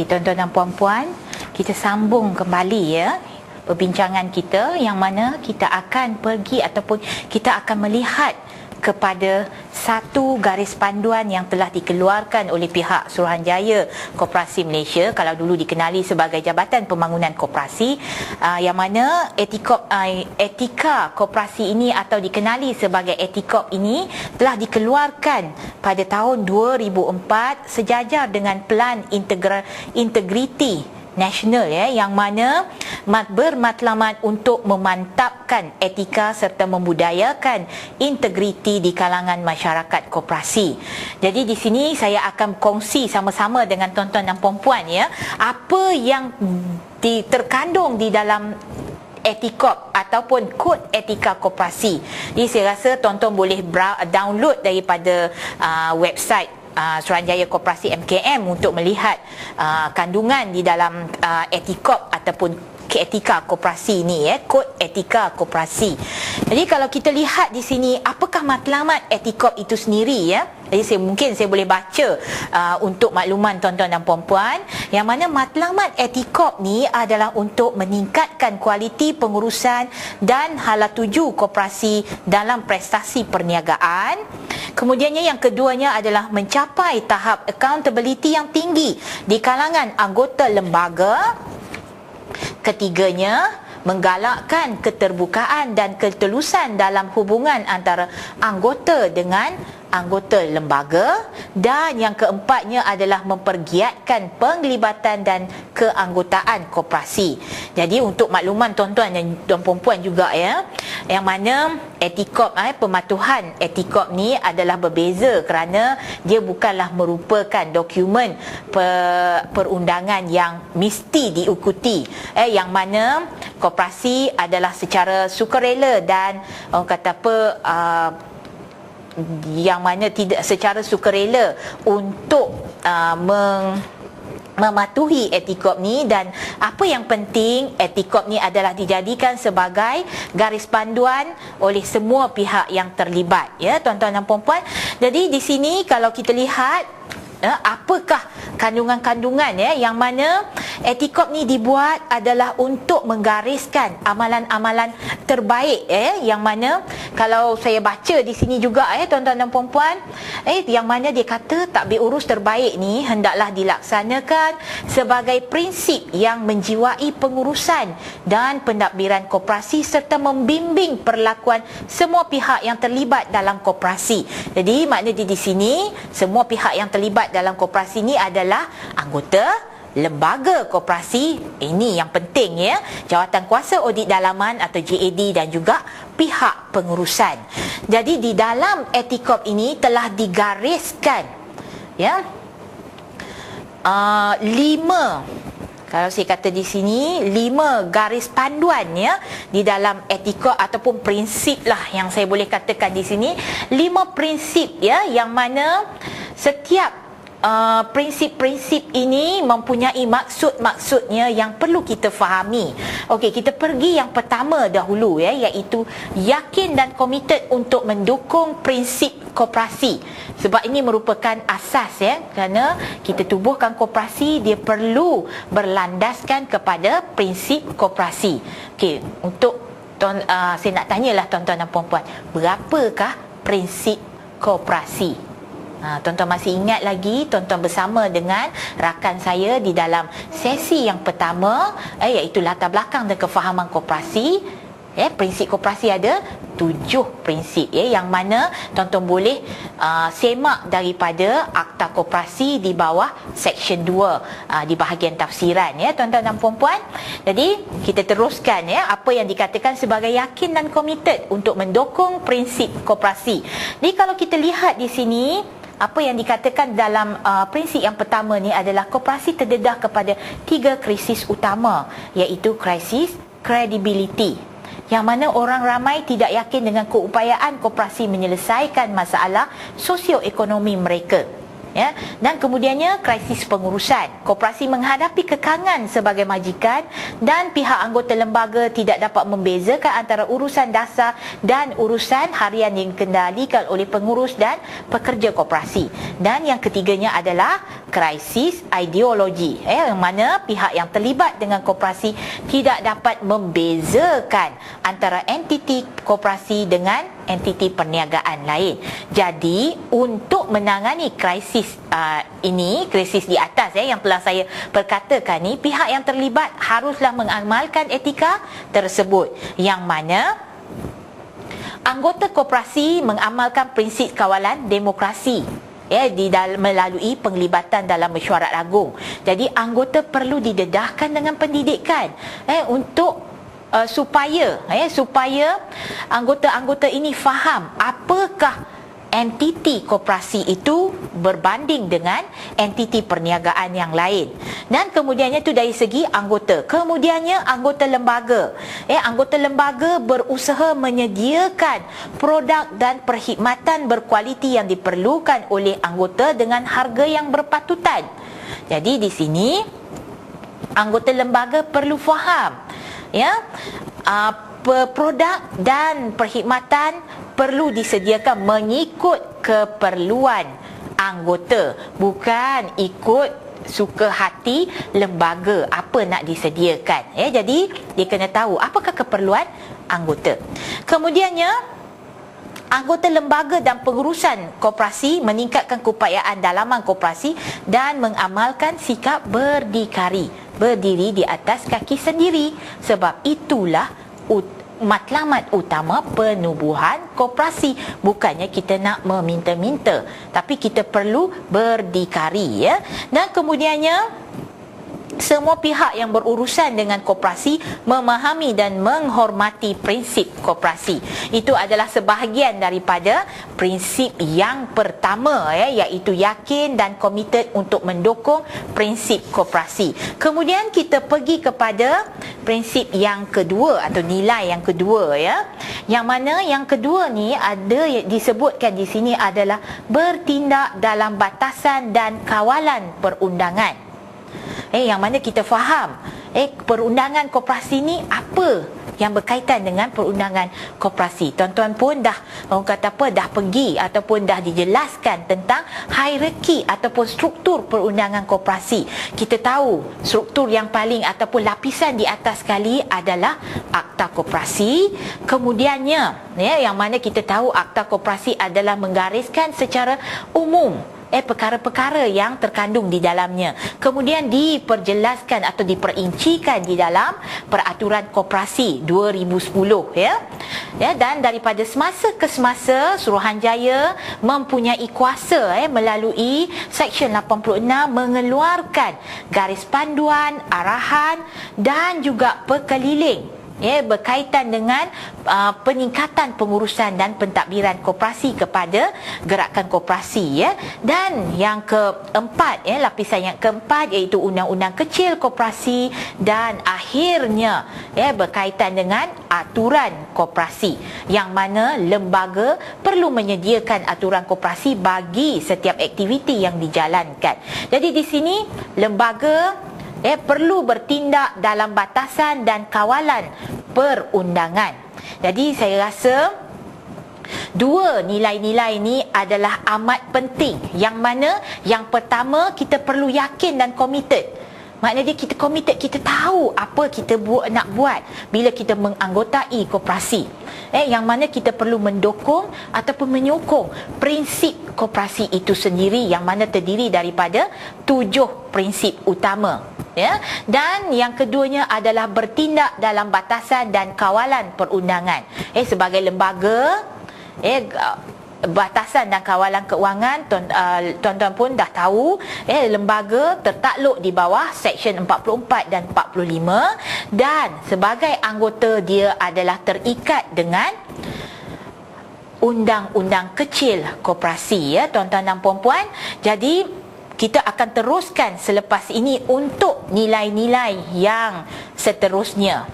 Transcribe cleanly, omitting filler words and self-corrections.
Okey, tuan-tuan dan puan-puan, kita sambung kembali ya perbincangan kita, yang mana kita akan pergi ataupun kita akan melihat kepada satu garis panduan yang telah dikeluarkan oleh pihak Suruhanjaya Koperasi Malaysia, kalau dulu dikenali sebagai Jabatan Pembangunan Koperasi, yang mana etika koperasi ini atau dikenali sebagai Etikop ini telah dikeluarkan pada tahun 2004 sejajar dengan Pelan Integriti Nasional yang mana bermatlamat untuk memantapkan etika serta membudayakan integriti di kalangan masyarakat koperasi. Jadi di sini saya akan kongsi sama-sama dengan tuan-tuan dan puan-puan apa yang terkandung di dalam Etikop ataupun kod etika koperasi. Jadi saya rasa tuan-tuan boleh download daripada website Suruhanjaya Koperasi MKM untuk melihat kandungan di dalam Etikop ataupun etika koperasi ini, kod etika koperasi. Jadi kalau kita lihat di sini, apakah matlamat Etikop itu sendiri Jadi mungkin saya boleh baca untuk makluman tuan-tuan dan puan-puan, yang mana matlamat Etikop ni adalah untuk meningkatkan kualiti pengurusan dan hala tuju koperasi dalam prestasi perniagaan. Kemudiannya yang keduanya adalah mencapai tahap accountability yang tinggi di kalangan anggota lembaga. Ketiganya, menggalakkan keterbukaan dan ketulusan dalam hubungan antara anggota dengan anggota lembaga. Dan yang keempatnya adalah mempergiatkan penglibatan dan keanggotaan koperasi. Jadi untuk makluman tuan-tuan dan puan-puan juga yang mana Etikop, pematuhan Etikop ni adalah berbeza kerana dia bukanlah merupakan dokumen perundangan yang mesti diikuti, yang mana koperasi adalah secara sukarela dan orang kata yang mana tidak secara sukarela untuk mematuhi Etikop ni. Dan apa yang penting, Etikop ni adalah dijadikan sebagai garis panduan oleh semua pihak yang terlibat, tuan-tuan dan puan-puan. Jadi di sini kalau kita lihat apakah kandungan-kandungan yang mana Etikop ni dibuat adalah untuk menggariskan amalan-amalan terbaik, yang mana kalau saya baca di sini juga tuan-tuan dan puan-puan, yang mana dia kata takbir urus terbaik ni hendaklah dilaksanakan sebagai prinsip yang menjiwai pengurusan dan pentadbiran koperasi serta membimbing perlakuan semua pihak yang terlibat dalam koperasi. Jadi maknanya di sini semua pihak yang terlibat dalam koperasi ini adalah anggota lembaga koperasi. Ini yang penting Jawatan Kuasa Audit Dalaman atau JAD dan juga pihak pengurusan. Jadi di dalam Etikop ini telah digariskan 5, kalau saya kata di sini 5 garis panduan di dalam Etikop ataupun prinsip yang saya boleh katakan di sini 5 prinsip yang mana setiap prinsip-prinsip ini mempunyai maksud-maksudnya yang perlu kita fahami. Okey, kita pergi yang pertama dahulu iaitu yakin dan komited untuk mendukung prinsip koperasi. Sebab ini merupakan asas kerana kita tubuhkan koperasi, dia perlu berlandaskan kepada prinsip koperasi. Okey, untuk saya nak tanyalah tuan-tuan dan puan-puan, berapakah prinsip koperasi? Tuan-tuan masih ingat lagi, tuan-tuan bersama dengan rakan saya di dalam sesi yang pertama, iaitu latar belakang dan kefahaman koperasi. Prinsip koperasi ada 7 prinsip yang mana tuan-tuan boleh semak daripada Akta Koperasi di bawah Seksyen 2 di bahagian tafsiran tuan-tuan dan puan-puan. Jadi kita teruskan apa yang dikatakan sebagai yakin dan komited untuk mendukung prinsip koperasi. Jadi kalau kita lihat di sini, apa yang dikatakan dalam prinsip yang pertama ni adalah koperasi terdedah kepada 3 krisis utama, iaitu krisis credibility, yang mana orang ramai tidak yakin dengan keupayaan koperasi menyelesaikan masalah sosioekonomi mereka. ya. Dan kemudiannya krisis pengurusan. Koperasi menghadapi kekangan sebagai majikan dan pihak anggota lembaga tidak dapat membezakan antara urusan dasar dan urusan harian yang dikendalikan oleh pengurus dan pekerja koperasi. Dan yang ketiganya adalah krisis ideologi, yang mana pihak yang terlibat dengan koperasi tidak dapat membezakan antara entiti koperasi dengan entiti perniagaan lain. Jadi untuk menangani krisis ini, krisis di atas yang telah saya perkatakan ni, pihak yang terlibat haruslah mengamalkan etika tersebut, yang mana anggota koperasi mengamalkan prinsip kawalan demokrasi melalui penglibatan dalam mesyuarat agung. Jadi anggota perlu didedahkan dengan pendidikan untuk supaya anggota-anggota ini faham apakah entiti koperasi itu berbanding dengan entiti perniagaan yang lain. Dan kemudiannya itu dari segi anggota. Kemudiannya anggota lembaga. Anggota lembaga berusaha menyediakan produk dan perkhidmatan berkualiti yang diperlukan oleh anggota dengan harga yang berpatutan. Jadi di sini anggota lembaga perlu faham produk dan perkhidmatan perlu disediakan mengikut keperluan anggota, bukan ikut suka hati lembaga apa nak disediakan. Jadi dia kena tahu apakah keperluan anggota. Kemudiannya anggota lembaga dan pengurusan koperasi meningkatkan keupayaan dalaman koperasi dan mengamalkan sikap berdikari, berdiri di atas kaki sendiri. Sebab itulah matlamat utama penubuhan koperasi. Bukannya kita nak meminta-minta, tapi kita perlu berdikari. Dan kemudiannya semua pihak yang berurusan dengan koperasi memahami dan menghormati prinsip koperasi. Itu adalah sebahagian daripada prinsip yang pertama, iaitu yakin dan komited untuk mendukung prinsip koperasi. Kemudian kita pergi kepada prinsip yang kedua atau nilai yang kedua, yang mana yang kedua ni ada disebutkan di sini adalah bertindak dalam batasan dan kawalan perundangan. Yang mana kita faham perundangan koperasi ni apa yang berkaitan dengan perundangan koperasi. Tuan-tuan pun dah pergi ataupun dah dijelaskan tentang hierarki ataupun struktur perundangan koperasi. Kita tahu struktur yang paling ataupun lapisan di atas sekali adalah akta koperasi. Kemudiannya yang mana kita tahu akta koperasi adalah menggariskan secara umum perkara-perkara yang terkandung di dalamnya. Kemudian diperjelaskan atau diperincikan di dalam Peraturan Koperasi 2010 dan daripada semasa ke semasa Suruhanjaya mempunyai kuasa melalui Seksyen 86 mengeluarkan garis panduan, arahan dan juga perkeliling berkaitan dengan peningkatan pengurusan dan pentadbiran koperasi kepada gerakan koperasi. Dan yang keempat, lapisan yang keempat iaitu undang-undang kecil koperasi, dan akhirnya berkaitan dengan aturan koperasi, yang mana lembaga perlu menyediakan aturan koperasi bagi setiap aktiviti yang dijalankan. Jadi di sini lembaga perlu bertindak dalam batasan dan kawalan perundangan. Jadi saya rasa dua nilai-nilai ini adalah amat penting, yang mana yang pertama kita perlu yakin dan komited. Maknanya kita komited, kita tahu apa kita nak buat bila kita menganggotai koperasi. Yang mana kita perlu mendukung ataupun menyokong prinsip koperasi itu sendiri, yang mana terdiri daripada 7 prinsip utama. Dan yang keduanya adalah bertindak dalam batasan dan kawalan perundangan. Sebagai lembaga, batasan dan kawalan keuangan, tuan-tuan pun dah tahu, lembaga tertakluk di bawah Seksyen 44 dan 45, dan sebagai anggota dia adalah terikat dengan undang-undang kecil koperasi, tuan-tuan dan puan-puan. Jadi kita akan teruskan selepas ini untuk nilai-nilai yang seterusnya,